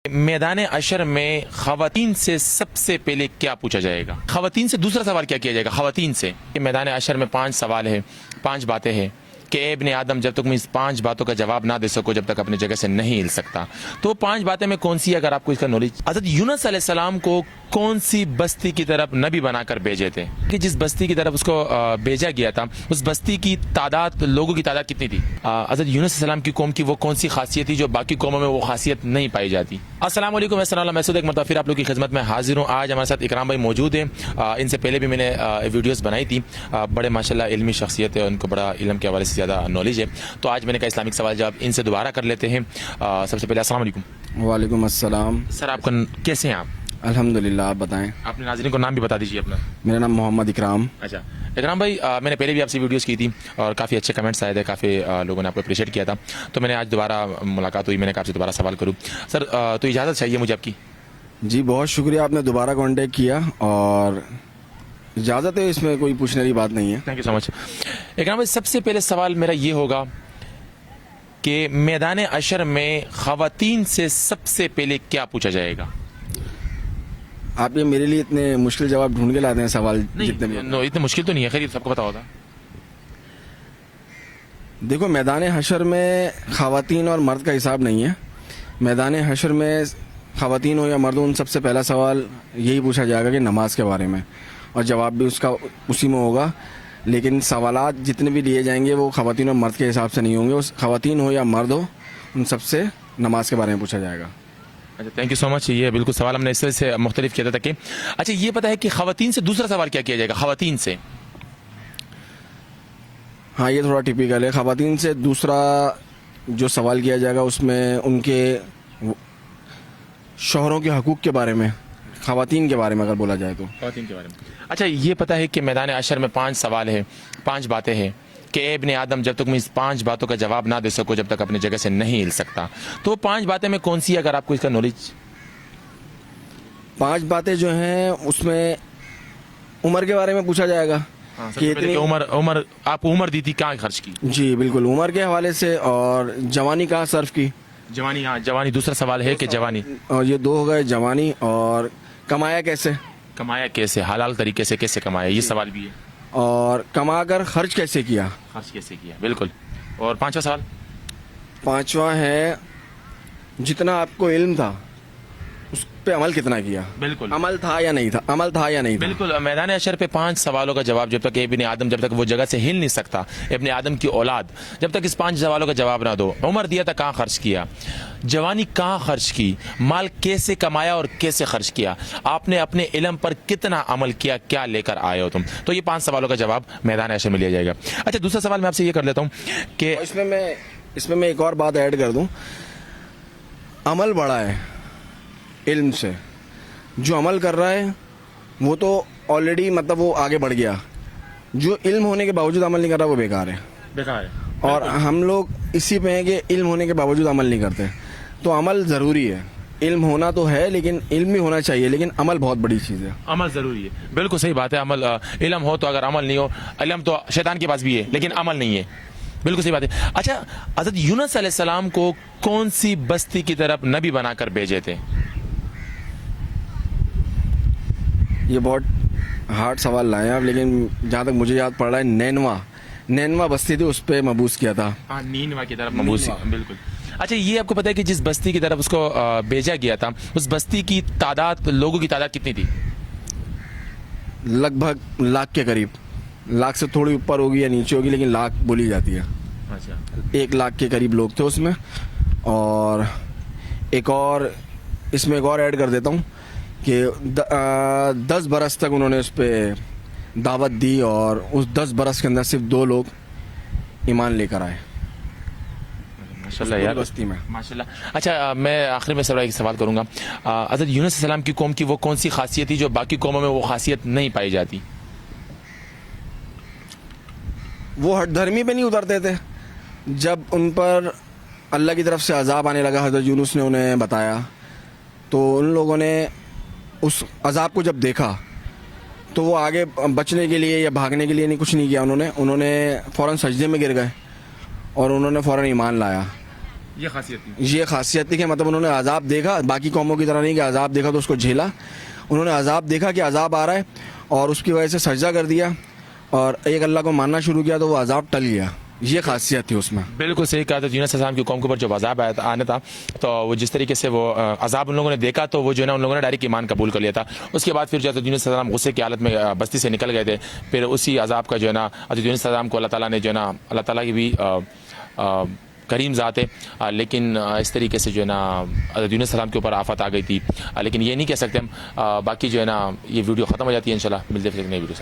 मैदान अशर में खवातीन से सबसे पहले क्या पूछा जाएगा? खवातीन से दूसरा सवाल क्या किया जाएगा? खवातीन से मैदान अशर में 5 सवाल है, 5 बातें हैं कि ए इब्ने आदम जब तक मैं इस 5 बातों का जवाब ना दे सको जब तक अपनी जगह से नहीं हिल सकता। तो 5 बातें में कौन सी है अगर आपको इसका नॉलेज? हज़रत यूनुस अलैहिस्सलाम को कौन सी बस्ती की तरफ नबी बनाकर भेजे थे कि जिस बस्ती की तरफ उसको भेजा गया था उस बस्ती की तादाद, लोगों की तादाद कितनी थी? हज़रत यूनुस अलैहिस्सलाम की कौम की वो कौन सी खासियत थी जो बाकी कौमों में वो खासियत नहीं पाई जाती? अस्सलाम वालेकुम, मैसूद एक मरतबा फिर आप लोग की खिदमत में हाजिर हूँ। आज हमारे साथ इकराम भाई मौजूद हैं। इनसे पहले भी मैंने वीडियोस बनाई थी। बड़े माशाल्लाह इल्मी शख्सियत है, उनको बड़ा इल्म के हवाले से ज़्यादा नॉलेज है। तो आज मैंने कहा इस्लामिक सवाल जवाब इनसे दोबारा कर लेते हैं। सबसे पहले अस्सलाम वालेकुम। वालेकुम अस्सलाम। सर आपका कैसे हैं आप? अल्हम्दुलिल्लाह, आप बताएं। अपने नाज़रीन को नाम भी बता दीजिए अपना। मेरा नाम मोहम्मद इकराम। अच्छा इकराम भाई, मैंने पहले भी आपसे वीडियोस की थी और काफ़ी अच्छे कमेंट्स आए थे, काफ़ी लोगों ने आपको अप्रिशिएट किया था। तो मैंने आज दोबारा मुलाकात हुई, मैंने कहा आपसे दोबारा सवाल करूँ। सर तो इजाज़त चाहिए मुझे आपकी। जी बहुत शुक्रिया, आपने दोबारा कांटेक्ट किया और इजाज़त है, इसमें कोई पूछने वाली बात नहीं है। Thank you so much. इकराम भाई, सबसे पहले सवाल मेरा ये होगा कि मैदान अशर में खवातीन से सबसे पहले क्या पूछा जाएगा? आप ये मेरे लिए इतने मुश्किल जवाब ढूंढ के लाते हैं सवाल जितने भी। इतने मुश्किल तो नहीं है, खैर सबको पता होगा। देखो, मैदान हशर में खवातीन और मर्द का हिसाब नहीं है। मैदान हशर में खवातीन हो या मर्द हो, उन सबसे पहला सवाल यही पूछा जाएगा कि नमाज के बारे में, और जवाब भी उसका उसी में होगा। लेकिन सवालात जितने भी लिए जाएंगे वो खवातीन और मर्द के हिसाब से नहीं होंगे। उस खवातीन हो या मर्द हो, उन सबसे नमाज के बारे में पूछा जाएगा। अच्छा थैंक यू सो मच। ये बिल्कुल सवाल हमने इस तरह से मुख्तलिफ किया था कि अच्छा ये पता है कि खवातीन से दूसरा सवाल क्या किया जाएगा? खवातीन से, हाँ ये थोड़ा टिपिकल है। खवातीन से दूसरा जो सवाल किया जाएगा उसमें उनके शौहरों के हकूक़ के बारे में, खवातीन के बारे में अगर बोला जाए तो। खवातीन के बारे में। अच्छा ये पता है कि मैदान अशर में 5 सवाल है, 5 बातें हैं कि ए इब्ने आदम जब तक मैं इस 5 बातों का जवाब ना दे सको जब तक अपनी जगह से नहीं हिल सकता। तो 5 बातें में कौन सी है अगर आपको इसका नॉलेज? 5 बातें जो हैं उसमें उम्र के बारे में पूछा जाएगा कि इतनी उम्र आप उम्र दी थी कहाँ खर्च की? जी बिल्कुल, उम्र के हवाले से, और जवानी कहाँ सर्फ की। जवानी, हाँ जवानी दूसरा सवाल है कि जवानी। और ये 2 हो गए, जवानी और कमाया कैसे, कमाया कैसे, हलाल तरीके से कैसे कमाया, ये सवाल भी है। और कमा कर खर्च कैसे किया, खर्च कैसे किया, बिल्कुल। और 5वां सवाल? 5वां है जितना आपको इल्म था उस पे अमल कितना किया। बिल्कुल, अमल था या नहीं था, अमल था या नहीं था। बिल्कुल। मैदान अशर पे 5 सवालों का जवाब, जब तक इब्ने आदम जब तक वो जगह से हिल नहीं सकता, इब्ने आदम की औलाद जब तक इस 5 सवालों का जवाब ना दो, उम्र दिया था कहाँ खर्च किया, जवानी कहाँ खर्च की, माल कैसे कमाया और कैसे खर्च किया, आपने अपने इल्म पर कितना अमल किया, क्या लेकर आए हो तुम। तो ये 5 सवालों का जवाब मैदान अशर में लिया जाएगा। अच्छा दूसरा सवाल मैं आपसे ये कर लेता हूँ कि इसमें मैं एक और बात ऐड कर दूं। अमल बड़ा है इल्म से। जो अमल कर रहा है वो तो ऑलरेडी मतलब वो आगे बढ़ गया, जो इल्म होने के बावजूद अमल नहीं कर रहा वो बेकार है, बेकार है। और हम लोग इसी पे हैं कि इल्म होने के बावजूद अमल नहीं करते। तो अमल ज़रूरी है। इल्म होना तो है लेकिन इल्म भी होना चाहिए, लेकिन अमल बहुत बड़ी चीज़ है। अमल ज़रूरी है, बिल्कुल सही बात है। अमल, इल्म हो तो अगर अमल नहीं हो, इल्म तो शैतान के पास भी है लेकिन अमल नहीं है, बिल्कुल सही बात है। अच्छा हज़रत यूनुस अलैहिस्सलाम को कौन सी बस्ती की तरफ नबी बनाकर भेजे थे? ये बहुत हार्ड सवाल लाए आप, लेकिन जहाँ तक मुझे याद पड़ रहा है नैनवा बस्ती थी, उस पर मबूस किया था। हाँ नीनवा की तरफ मबूस, बिल्कुल। अच्छा ये आपको पता है कि जिस बस्ती की तरफ उसको भेजा गया था उस बस्ती की तादाद, लोगों की तादाद कितनी थी? लगभग 1 लाख के करीब, 1 लाख से थोड़ी ऊपर होगी या नीचे होगी, लेकिन 1 लाख बोली जाती है। अच्छा 1 लाख के करीब लोग थे उसमें। और इसमें एक और ऐड कर देता हूँ कि 10 बरस तक उन्होंने उस पर दावत दी और उस 10 बरस के अंदर सिर्फ 2 लोग ईमान लेकर आए माशाल्लाह यार, बस्ती में। माशाल्लाह। अच्छा मैं आखिर में एक सवाल करूँगा। हज़रत यूनुस अलैहिस्सलाम की कौम की वो कौन सी खासियत थी जो बाकी कौमों में वो खासियत नहीं पाई जाती? वो हठधर्मी पे नहीं उतरते थे। जब उन पर अल्लाह की तरफ से अजाब आने लगा, हज़रत यूनुस ने उन्हें बताया, तो उन लोगों ने उस अजाब को जब देखा तो वो आगे बचने के लिए या भागने के लिए नहीं, कुछ नहीं किया। उन्होंने फ़ौरन सजदे में गिर गए और उन्होंने फ़ौरन ईमान लाया। یہ خاصیت تھی. یہ خاصیت تھی کہ مطلب انہوں نے عذاب دیکھا, باقی قوموں کی طرح نہیں کہ عذاب دیکھا تو اس کو جھیلا. انہوں نے عذاب دیکھا کہ عذاب آ رہا ہے اور اس کی وجہ سے سجدہ کر دیا اور ایک اللہ کو ماننا شروع کیا تو وہ عذاب ٹل گیا. یہ خاصیت تھی اس میں. بالکل صحیح کہا. تو یونس علیہ السلام کی قوم کے اوپر جو عذاب آنا تھا تو وہ جس طریقے سے وہ عذاب ان لوگوں نے دیکھا تو وہ جو ہے نا ان لوگوں نے ڈائریکٹ ایمان قبول کر لیا تھا. اس کے بعد پھر جو ہے یونس علیہ السلام غصے کی حالت میں بستی سے نکل گئے تھے. پھر اسی عذاب کا جو ہے نا حضرت یونس علیہ السلام کو اللہ تعالیٰ نے جو ہے نا اللہ تعالیٰ کی بھی کریم ذات ہے, لیکن اس طریقے سے جو ہے نا حضرت یونس علیہ السلام کے اوپر آفت آ گئی تھی. لیکن یہ نہیں کہہ سکتے ہم. باقی جو ہے نا یہ ویڈیو ختم ہو جاتی ہے انشاءاللہ. ملتے پھر ایک نئی ویڈیو سے.